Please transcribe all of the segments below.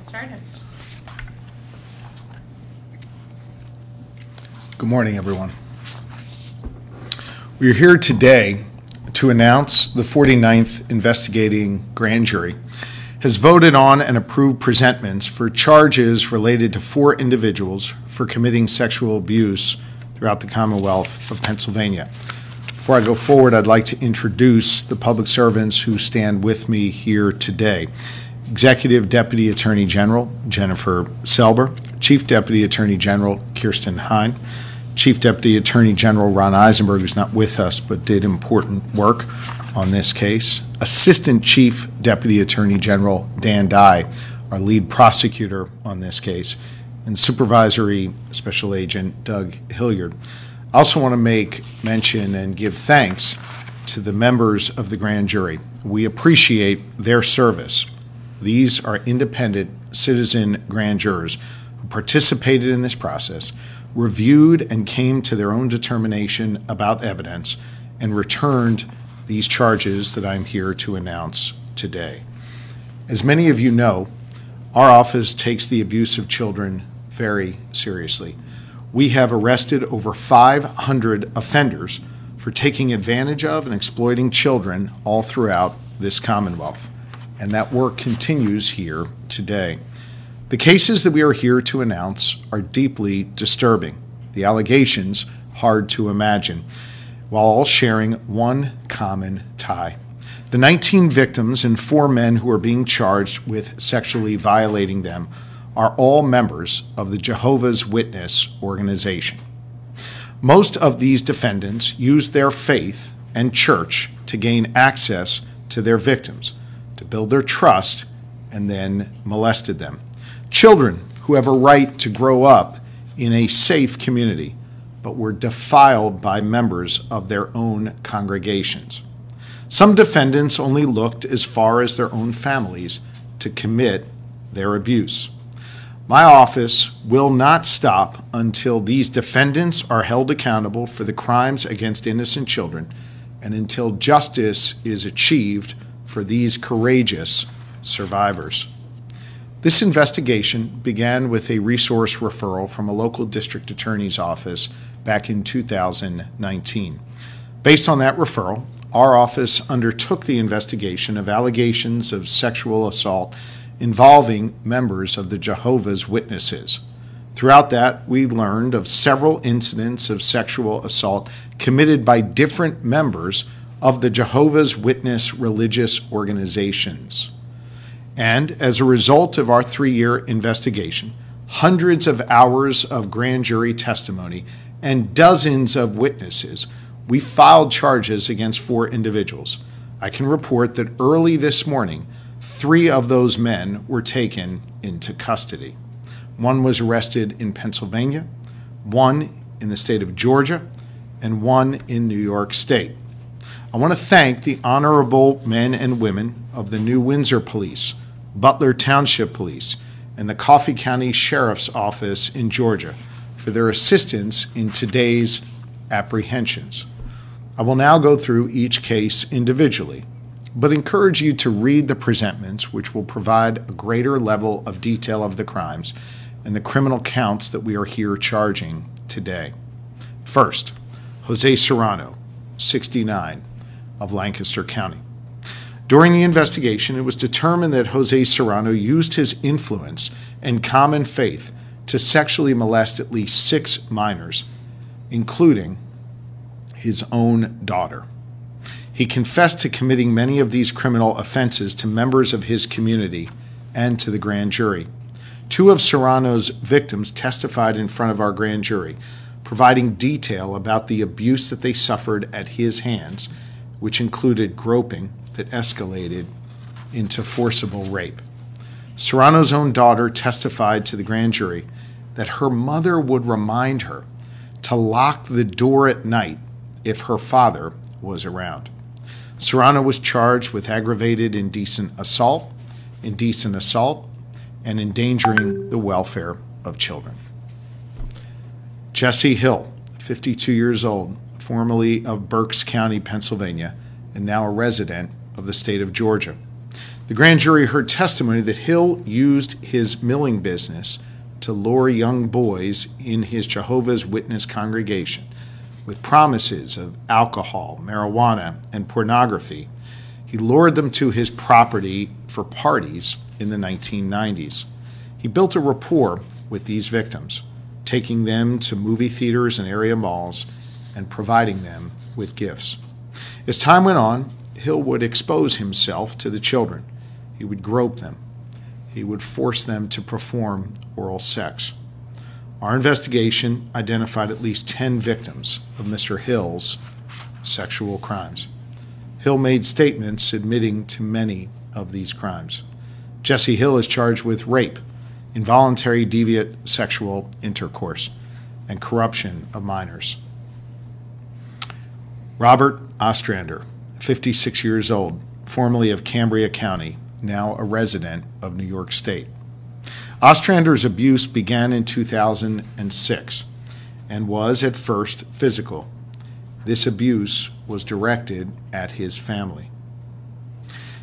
get started. Good morning, everyone. We are here today to announce the 49th Investigating Grand Jury has voted on and approved presentments for charges related to 4 individuals for committing sexual abuse throughout the Commonwealth of Pennsylvania. Before I go forward, I'd like to introduce the public servants who stand with me here today. Executive Deputy Attorney General Jennifer Selber, Chief Deputy Attorney General Kirsten Hine, Chief Deputy Attorney General Ron Eisenberg, who's not with us but did important work on this case, Assistant Chief Deputy Attorney General Dan Dye, our lead prosecutor on this case, and Supervisory Special Agent Doug Hilliard. I also want to make mention and give thanks to the members of the grand jury. We appreciate their service. These are independent citizen grand jurors who participated in this process, reviewed and came to their own determination about evidence, and returned these charges that I'm here to announce today. As many of you know, our office takes the abuse of children very seriously. We have arrested over 500 offenders for taking advantage of and exploiting children all throughout this Commonwealth, and that work continues here today. The cases that we are here to announce are deeply disturbing, the allegations hard to imagine, while all sharing one common tie. The 19 victims and 4 men who are being charged with sexually violating them are all members of the Jehovah's Witness organization. Most of these defendants used their faith and church to gain access to their victims, to build their trust, and then molested them. Children who have a right to grow up in a safe community, but were defiled by members of their own congregations. Some defendants only looked as far as their own families to commit their abuse. My office will not stop until these defendants are held accountable for the crimes against innocent children and until justice is achieved for these courageous survivors. This investigation began with a resource referral from a local district attorney's office back in 2019. Based on that referral, our office undertook the investigation of allegations of sexual assault involving members of the Jehovah's Witnesses. Throughout that, we learned of several incidents of sexual assault committed by different members of the Jehovah's Witness religious organizations. And as a result of our 3-year investigation, hundreds of hours of grand jury testimony, and dozens of witnesses, we filed charges against 4 individuals. I can report that early this morning, 3 of those men were taken into custody. 1 was arrested in Pennsylvania, 1 in the state of Georgia, and 1 in New York State. I want to thank the honorable men and women of the New Windsor Police, Butler Township Police, and the Coffee County Sheriff's Office in Georgia for their assistance in today's apprehensions. I will now go through each case individually, but encourage you to read the presentments, which will provide a greater level of detail of the crimes and the criminal counts that we are here charging today. First, Jose Serrano, 69, of Lancaster County. During the investigation, it was determined that Jose Serrano used his influence and common faith to sexually molest at least 6 minors, including his own daughter. He confessed to committing many of these criminal offenses to members of his community and to the grand jury. 2 of Serrano's victims testified in front of our grand jury, providing detail about the abuse that they suffered at his hands, which included groping that escalated into forcible rape. Serrano's own daughter testified to the grand jury that her mother would remind her to lock the door at night if her father was around. Serrano was charged with aggravated indecent assault, and endangering the welfare of children. Jesse Hill, 52 years old, formerly of Berks County, Pennsylvania, and now a resident of the state of Georgia. The grand jury heard testimony that Hill used his milling business to lure young boys in his Jehovah's Witness congregation with promises of alcohol, marijuana, and pornography. He lured them to his property for parties in the 1990s. He built a rapport with these victims, taking them to movie theaters and area malls and providing them with gifts. As time went on, Hill would expose himself to the children. He would grope them. He would force them to perform oral sex. Our investigation identified at least 10 victims of Mr. Hill's sexual crimes. Hill made statements admitting to many of these crimes. Jesse Hill is charged with rape, involuntary deviant sexual intercourse, and corruption of minors. Robert Ostrander, 56 years old, formerly of Cambria County, now a resident of New York State. Ostrander's abuse began in 2006 and was at first physical. This abuse was directed at his family.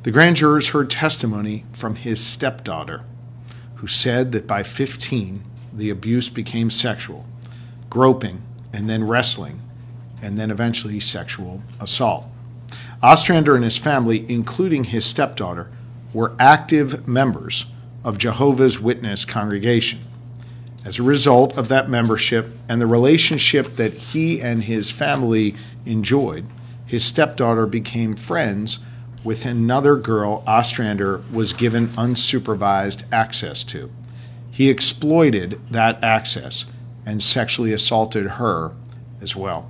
The grand jurors heard testimony from his stepdaughter, who said that by 15, the abuse became sexual, groping, and then wrestling, and then eventually sexual assault. Ostrander and his family, including his stepdaughter, were active members of Jehovah's Witness congregation. As a result of that membership and the relationship that he and his family enjoyed, his stepdaughter became friends with another girl Ostrander was given unsupervised access to. He exploited that access and sexually assaulted her as well.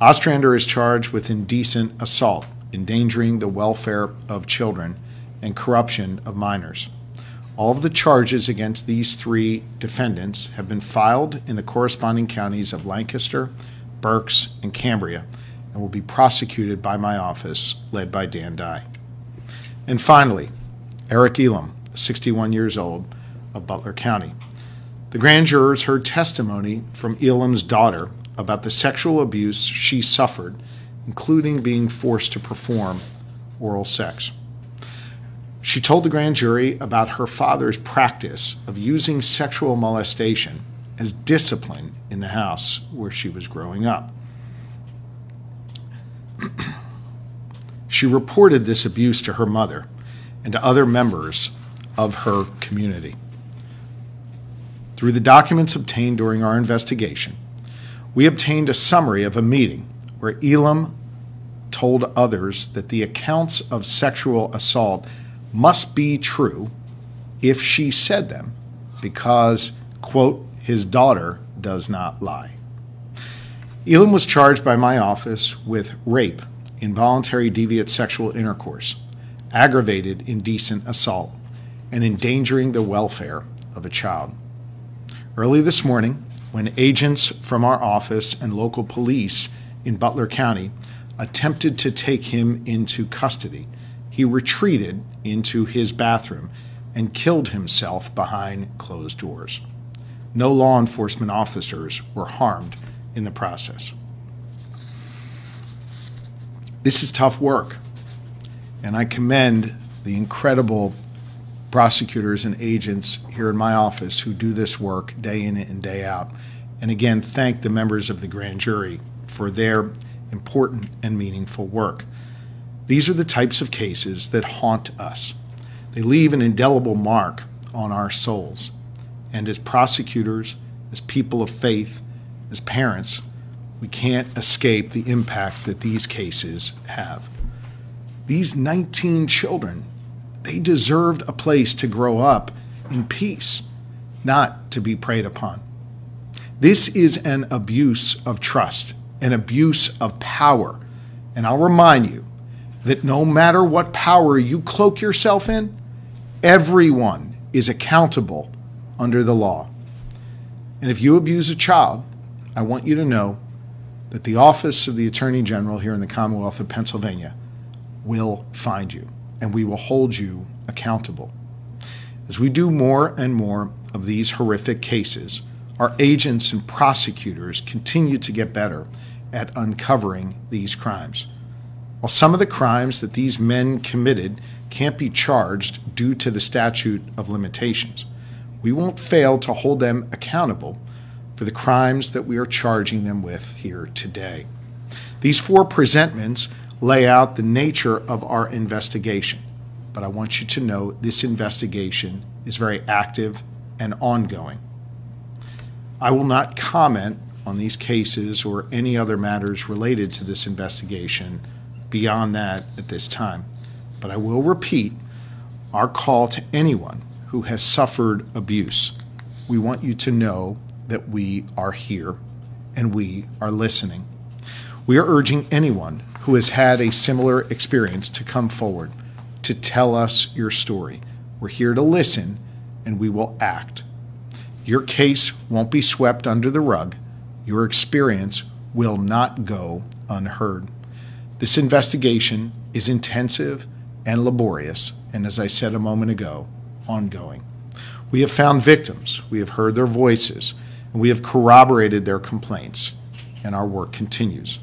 Ostrander is charged with indecent assault, endangering the welfare of children, and corruption of minors. All of the charges against these three defendants have been filed in the corresponding counties of Lancaster, Berks, and Cambria, and will be prosecuted by my office, led by Dan Dye. And finally, Eric Elam, 61 years old, of Butler County. The grand jurors heard testimony from Elam's daughter about the sexual abuse she suffered, including being forced to perform oral sex. She told the grand jury about her father's practice of using sexual molestation as discipline in the house where she was growing up. She reported this abuse to her mother and to other members of her community. Through the documents obtained during our investigation, we obtained a summary of a meeting where Elam told others that the accounts of sexual assault must be true if she said them because, quote, his daughter does not lie. Elam was charged by my office with rape, involuntary deviant sexual intercourse, aggravated indecent assault, and endangering the welfare of a child. Early this morning, when agents from our office and local police in Butler County attempted to take him into custody, he retreated into his bathroom and killed himself behind closed doors. No law enforcement officers were harmed in the process. This is tough work, and I commend the incredible prosecutors and agents here in my office who do this work day in and day out. And again, thank the members of the grand jury for their important and meaningful work. These are the types of cases that haunt us. They leave an indelible mark on our souls. And as prosecutors, as people of faith, as parents, we can't escape the impact that these cases have. These 19 children, they deserved a place to grow up in peace, not to be preyed upon. This is an abuse of trust, an abuse of power. And I'll remind you that no matter what power you cloak yourself in, everyone is accountable under the law. And if you abuse a child, I want you to know that the Office of the Attorney General here in the Commonwealth of Pennsylvania will find you, and we will hold you accountable. As we do more and more of these horrific cases, our agents and prosecutors continue to get better at uncovering these crimes. While some of the crimes that these men committed can't be charged due to the statute of limitations, we won't fail to hold them accountable for the crimes that we are charging them with here today. These 4 presentments lay out the nature of our investigation, but I want you to know this investigation is very active and ongoing. I will not comment on these cases or any other matters related to this investigation beyond that at this time, but I will repeat our call to anyone who has suffered abuse. We want you to know that we are here and we are listening. We are urging anyone who has had a similar experience to come forward to tell us your story. We're here to listen and we will act. Your case won't be swept under the rug. Your experience will not go unheard. This investigation is intensive and laborious, and as I said a moment ago, ongoing. We have found victims, we have heard their voices, and we have corroborated their complaints, and our work continues.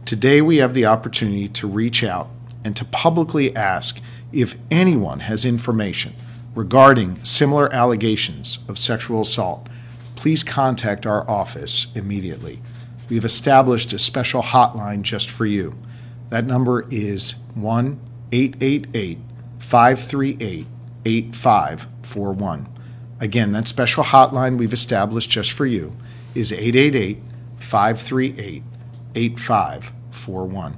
Today we have the opportunity to reach out and to publicly ask if anyone has information regarding similar allegations of sexual assault. Please contact our office immediately. We have established a special hotline just for you. That number is 1-888-538-8541. Again, that special hotline we've established just for you is 888-538-8541.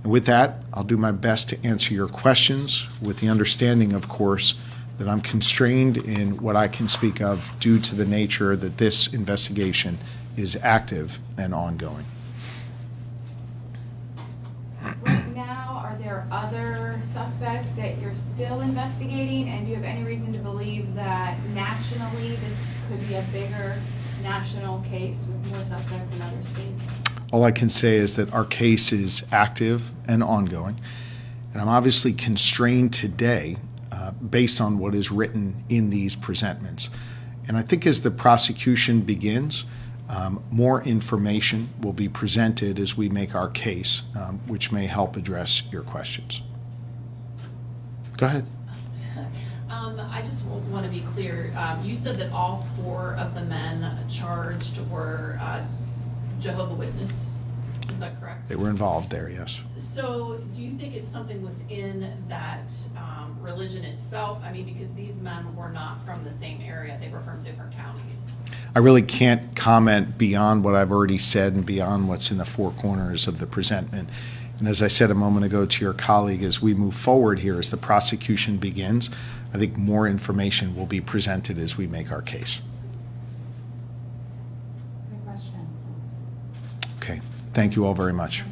And with that, I'll do my best to answer your questions with the understanding, of course, that I'm constrained in what I can speak of due to the nature that this investigation is active and ongoing. Right now, are there other suspects that you're still investigating? And do you have any reason to believe that nationally this could be a bigger national case with more suspects in other states? All I can say is that our case is active and ongoing. And I'm obviously constrained today based on what is written in these presentments. And I think as the prosecution begins, more information will be presented as we make our case, which may help address your questions. Go ahead. I just want to be clear. You said that all 4 of the men charged were Jehovah's Witness. Is that correct? They were involved there, yes. So do you think it's something within that religion itself? I mean, because these men were not from the same area. They were from different counties. I really can't comment beyond what I've already said and beyond what's in the 4 corners of the presentment. And as I said a moment ago to your colleague, as we move forward here, as the prosecution begins, I think more information will be presented as we make our case. Good question. Okay. Thank you all very much.